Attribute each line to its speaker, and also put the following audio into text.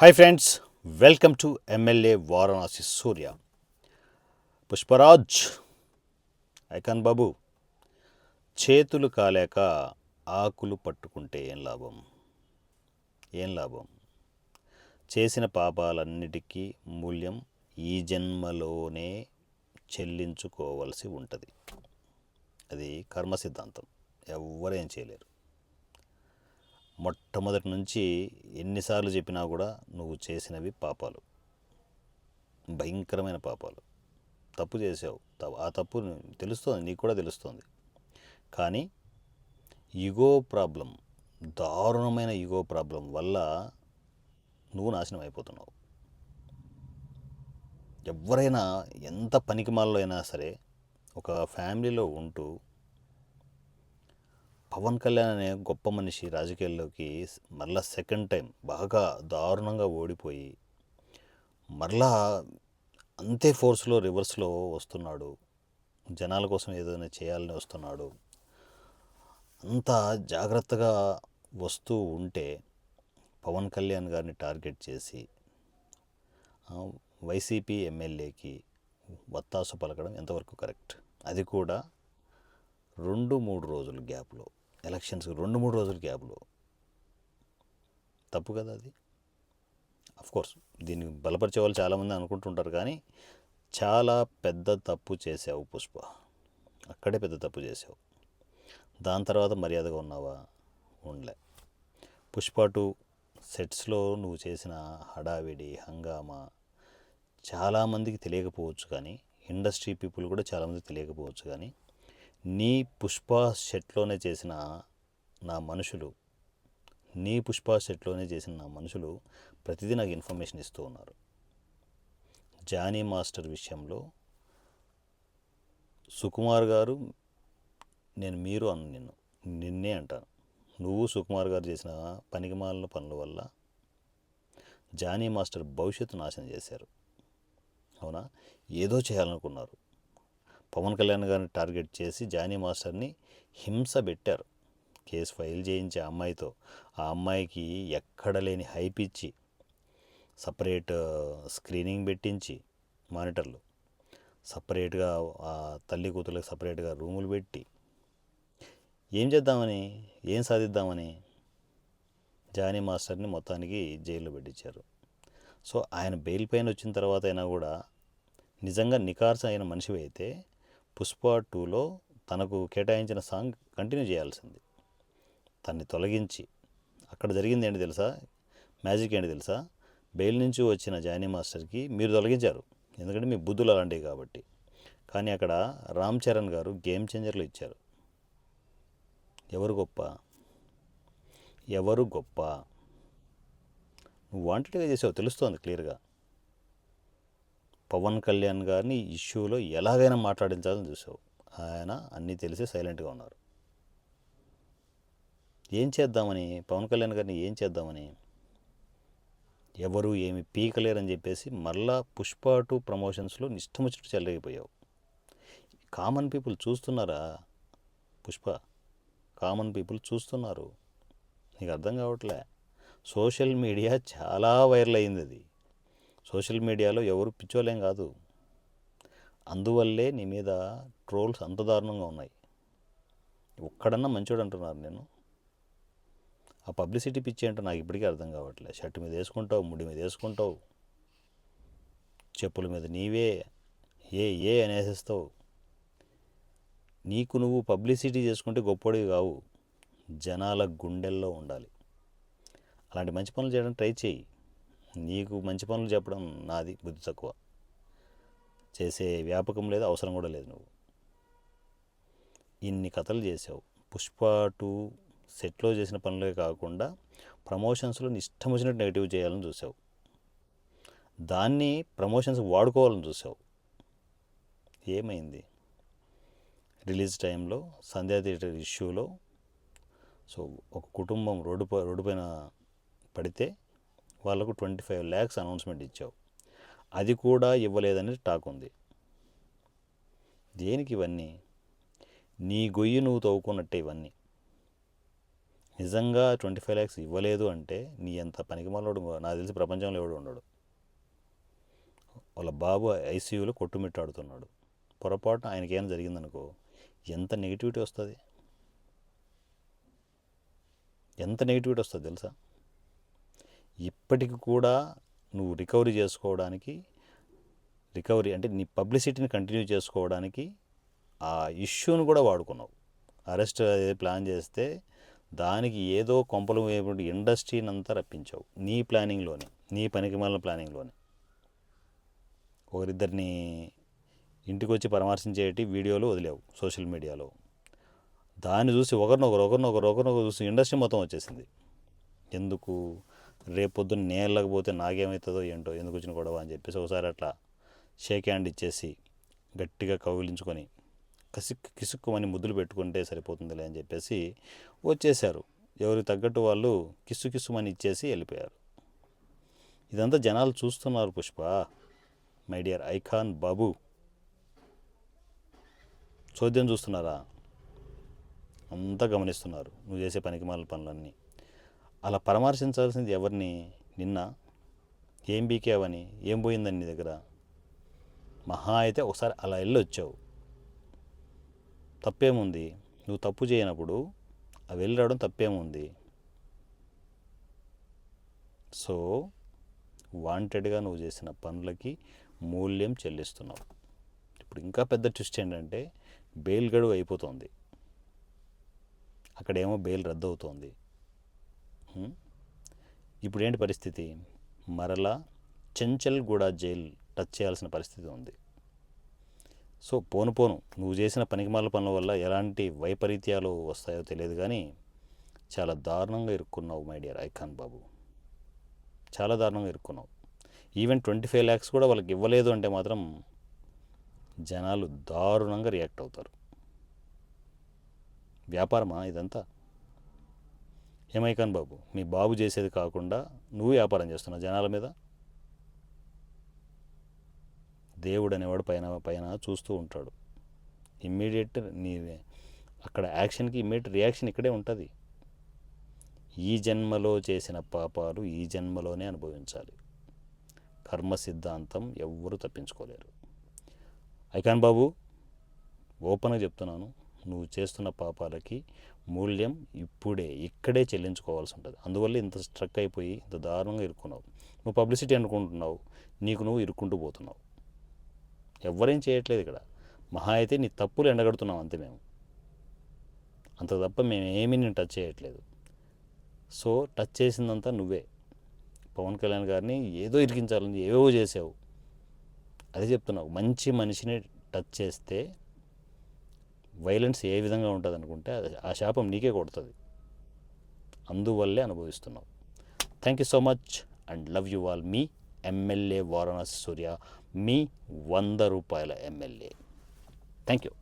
Speaker 1: Hi friends, welcome to MLA Varanasi Surya. Pushparaj, icon Babu, చేతులు కాలేక ఆకులు పట్టుకుంటే ఏం లాభం? ఏం లాభం? చేసిన పాపాలన్నిటికీ మూల్యం ఈ జన్మలోనే చెల్లించుకోవలసి ఉంటుంది. అది కర్మ సిద్ధాంతం, ఎవ్వరేం చేయలేరు. మొట్టమొదటి నుంచి ఎన్నిసార్లు చెప్పినా కూడా నువ్వు చేసినవి పాపాలు, భయంకరమైన పాపాలు. తప్పు చేసావు, ఆ తప్పు తెలుస్తుంది, నీకు కూడా తెలుస్తుంది. కానీ ఈగో ప్రాబ్లం, దారుణమైన ఈగో ప్రాబ్లం వల్ల నువ్వు నాశనం అయిపోతున్నావు. ఎవరైనా ఎంత పనికిమాలలో అయినా సరే ఒక ఫ్యామిలీలో ఉంటూ పవన్ కళ్యాణ్ అనే గొప్ప మనిషి రాజకీయాల్లోకి మరలా సెకండ్ టైం బాగా దారుణంగా ఓడిపోయి మరలా అంతే ఫోర్స్లో రివర్స్లో వస్తున్నాడు. జనాల కోసం ఏదైనా చేయాలని వస్తున్నాడు. అంత జాగ్రత్తగా వస్తూ ఉంటే పవన్ కళ్యాణ్ గారిని టార్గెట్ చేసి వైసీపీ ఎమ్మెల్యేకి వత్తాసు పలకడం ఎంతవరకు కరెక్ట్? అది కూడా 2-3 రోజుల గ్యాప్లో, ఎలక్షన్స్కి 2-3 రోజుల గ్యాప్లో. తప్పు కదా అది? కోర్స్ దీన్ని బలపరిచే వాళ్ళు చాలామంది అనుకుంటుంటారు, కానీ చాలా పెద్ద తప్పు చేసావు పుష్ప. అక్కడే పెద్ద తప్పు చేసావు. దాని తర్వాత మర్యాదగా ఉన్నావా? ఉండలే. పుష్ప 2 సెట్స్లో నువ్వు చేసిన హడావిడి హంగామా చాలామందికి తెలియకపోవచ్చు, కానీ ఇండస్ట్రీ పీపుల్ కూడా చాలామందికి తెలియకపోవచ్చు, కానీ నీ పుష్ప సెట్లోనే చేసిన నా మనుషులు ప్రతిదీ నాకు ఇన్ఫర్మేషన్ ఇస్తూ ఉన్నారు. జానీ మాస్టర్ విషయంలో సుకుమార్ గారు, నేను మీరు నిన్నే అంటాను. నువ్వు సుకుమార్ గారు చేసిన పనికిమాలిన పనుల వల్ల జానీ మాస్టర్ భవిష్యత్తు నాశనం చేశారు. అవునా? ఏదో చేయాలనుకున్నారు. పవన్ కళ్యాణ్ గారిని టార్గెట్ చేసి జానీ మాస్టర్ని హింస పెట్టారు. కేసు ఫైల్ చేయించి ఆ అమ్మాయితో, ఆ అమ్మాయికి ఎక్కడ లేని హైప్ ఇచ్చి సపరేట్ స్క్రీనింగ్ పెట్టించి, మానిటర్లు సపరేట్గా, ఆ తల్లి కూతుర్లకు సపరేట్గా రూములు పెట్టి ఏం చేద్దామని, ఏం సాధిద్దామని జానీ మాస్టర్ని మొత్తానికి జైల్లో పెట్టించారు. సో ఆయన బెయిల్ పైన వచ్చిన తర్వాత అయినా కూడా నిజంగా నికార్స్ అయిన మనిషి అయితే పుష్ప 2లో తనకు కేటాయించిన సాంగ్ కంటిన్యూ చేయాల్సింది. తన్ని తొలగించి, అక్కడ జరిగింది ఏంటి తెలుసా? మ్యాజిక్ ఏంటి తెలుసా? బెయిల్ నుంచి వచ్చిన జానీ మాస్టర్కి మీరు తొలగించారు, ఎందుకంటే మీ బుద్ధులు అలాంటివి కాబట్టి. కానీ అక్కడ రామ్ చరణ్ గారు గేమ్ చేంజర్లు ఇచ్చారు. ఎవరు గొప్ప? నువ్వు వాంటెడ్గా చేసావు, తెలుస్తోంది క్లియర్గా. పవన్ కళ్యాణ్ గారిని ఇష్యూలో ఎలాగైనా మాట్లాడించాలని చూసావు. ఆయన అన్నీ తెలిసి సైలెంట్గా ఉన్నారు. ఏం చేద్దామని, పవన్ కళ్యాణ్ గారిని ఏం చేద్దామని, ఎవరు ఏమి పీకలేరని చెప్పేసి మళ్ళా పుష్ప 2 ప్రమోషన్స్లో ఇష్టం వచ్చినట్టు చెలరేగిపోయావు. కామన్ పీపుల్ చూస్తున్నారా పుష్ప? కామన్ పీపుల్ చూస్తున్నారు. నీకు అర్థం కావట్లే. సోషల్ మీడియా చాలా వైరల్ అయింది. అది సోషల్ మీడియాలో ఎవరు పిచ్చోలేం కాదు. అందువల్లే నీ మీద ట్రోల్స్ అంత దారుణంగా ఉన్నాయి. ఒక్కడన్నా మంచోడు అంటున్నారు నేను. ఆ పబ్లిసిటీ పిచ్చి ఏంటో నాకు ఇప్పటికీ అర్థం కావట్లేదు. షర్ట్ మీద వేసుకుంటావు, ముడి మీద వేసుకుంటావు, చెప్పుల మీద నీవే ఏ అనేసిస్తావు. నీకు నువ్వు పబ్లిసిటీ చేసుకుంటే గొప్పడివి కావు, జనాల గుండెల్లో ఉండాలి. అలాంటి మంచి పనులు చేయడానికి ట్రై చేయి. నీకు మంచి పనులు చెప్పడం నాది బుద్ధి తక్కువ. చేసే వ్యాపకం లేదు, అవసరం కూడా లేదు. నువ్వు ఇన్ని కథలు చేసావు. పుష్ప 2 సెట్లో చేసిన పనులే కాకుండా ప్రమోషన్స్లో ఇష్టం వచ్చినట్టు నెగిటివ్ చేయాలని చూసావు. దాన్ని ప్రమోషన్స్కి వాడుకోవాలని చూసావు. ఏమైంది? రిలీజ్ టైంలో సంధ్యా థియేటర్ ఇష్యూలో సో ఒక కుటుంబం రోడ్డు పైన పడితే వాళ్ళకు 25 lakhs అనౌన్స్మెంట్ ఇచ్చావు. అది కూడా ఇవ్వలేదని టాక్ ఉంది. దేనికి ఇవన్నీ? నీ గొయ్యి నువ్వు తవ్వుకున్నట్టే ఇవన్నీ. నిజంగా 25 lakhs ఇవ్వలేదు అంటే నీ అంత పనికిమాలోడు నాకు తెలిసి ప్రపంచంలో ఎవడు ఉండడు. వాళ్ళ బాబు ఐసీయూలో కొట్టుమిట్టాడుతున్నాడు. పొరపాటున ఆయనకి ఏమైనా జరిగిందనుకో ఎంత నెగిటివిటీ వస్తుంది, ఎంత నెగిటివిటీ వస్తుంది తెలుసా. ఇప్పటికి కూడా నువ్వు రికవరీ అంటే నీ పబ్లిసిటీని కంటిన్యూ చేసుకోవడానికి ఆ ఇష్యూను కూడా వాడుకున్నావు. అరెస్ట్ ప్లాన్ చేస్తే దానికి ఏదో కొంపలు వేయబడి ఇండస్ట్రీని అంతా రప్పించావు నీ ప్లానింగ్లోనే, నీ పనికిమాలిన ప్లానింగ్లోనే. ఒకరిద్దరిని ఇంటికి వచ్చి పరామర్శించేటి వీడియోలు వదిలేవు సోషల్ మీడియాలో. దాన్ని చూసి ఒకరినొకరు చూసి ఇండస్ట్రీ మొత్తం వచ్చేసింది. ఎందుకు రేపొద్దున్న నేళ్ళకపోతే నాకేమవుతుందో ఏంటో, ఎందుకు వచ్చిన గొడవ అని చెప్పేసి ఒకసారి అట్లా షేక్ హ్యాండ్ ఇచ్చేసి గట్టిగా కౌగిలించుకొని కిసుక్కుమని ముద్దులు పెట్టుకుంటే సరిపోతుందిలే అని చెప్పేసి వచ్చేసారు. ఎవరికి తగ్గట్టు వాళ్ళు కిస్సుమని ఇచ్చేసి వెళ్ళిపోయారు. ఇదంతా జనాలు చూస్తున్నారు పుష్ప, మై డియర్ ఐకాన్ బాబు. చోద్యం చూస్తున్నారా? అంతా గమనిస్తున్నారు నువ్వు చేసే పనికిమాలిన పనులన్నీ. అలా పరామర్శించాల్సింది ఎవరిని? నిన్న ఏం బీకేవని, ఏం పోయిందని నీ దగ్గర? మహా అయితే ఒకసారి అలా వెళ్ళొచ్చావు, తప్పేముంది? నువ్వు తప్పు చేయనప్పుడు అవి వెళ్ళి రావడం తప్పేముంది? సో వాంటెడ్గా నువ్వు చేసిన పనులకి మూల్యం చెల్లిస్తున్నావు. ఇప్పుడు ఇంకా పెద్ద ట్విస్ట్ ఏంటంటే బెయిల్ గడువు అయిపోతుంది, అక్కడేమో బెయిల్ రద్దు అవుతోంది. ఇప్పుడు ఏంటి పరిస్థితి? మరలా చెంచల్గూడ జైలు టచ్ చేయాల్సిన పరిస్థితి ఉంది. సో పోను నువ్వు చేసిన పనికిమాల పనుల వల్ల ఎలాంటి వైపరీత్యాలు వస్తాయో తెలియదు, కానీ చాలా దారుణంగా ఇరుక్కున్నావు మై డియర్ ఐకాన్ బాబు, చాలా దారుణంగా ఇరుక్కున్నావు. ఈవెన్ 25 lakhs కూడా వాళ్ళకి ఇవ్వలేదు అంటే మాత్రం జనాలు దారుణంగా రియాక్ట్ అవుతారు. వ్యాపారమా ఇదంతా? ఏమైకాన్ బాబు, మీ బాబు చేసేది కాకుండా నువ్వు వ్యాపారం చేస్తున్నావు జనాల మీద. దేవుడు అనేవాడు పైన చూస్తూ ఉంటాడు. ఇమ్మీడియట్ నీ అక్కడ యాక్షన్కి ఇమ్మీడియట్ రియాక్షన్ ఇక్కడే ఉంటుంది. ఈ జన్మలో చేసిన పాపాలు ఈ జన్మలోనే అనుభవించాలి. కర్మ సిద్ధాంతం ఎవ్వరూ తప్పించుకోలేరు. ఐకాన్ బాబు, ఓపెన్గా చెప్తున్నాను, నువ్వు చేస్తున్న పాపాలకి మూల్యం ఇక్కడే చెల్లించుకోవాల్సి ఉంటుంది. అందువల్ల ఇంత స్ట్రక్ అయిపోయి ఇంత దారుణంగా ఇరుక్కున్నావు. నువ్వు పబ్లిసిటీ అనుకుంటున్నావు, నువ్వు ఇరుక్కుంటూ పోతున్నావు. ఎవరేం చేయట్లేదు ఇక్కడ. మహా అయితే నీ తప్పులు ఎండగడుతున్నాం అంతే మేము, అంత తప్ప మేమేమీ నేను టచ్ చేయట్లేదు. సో టచ్ చేసిందంతా నువ్వే. పవన్ కళ్యాణ్ గారిని ఏదో ఇరికించాలని ఏవేవో చేసావు. అదే చెప్తున్నావు, మంచి మనిషిని టచ్ చేస్తే వైలెన్స్ ఏ విధంగా ఉంటుంది అనుకుంటే ఆ శాపం నీకే కొడుతుంది. అందువల్లే అనుభవిస్తున్నావు. Thank you so much and love you all. మీ ఎమ్మెల్యే వారణాసి సూర్య, మీ 100 రూపాయల ఎమ్మెల్యే. Thank you.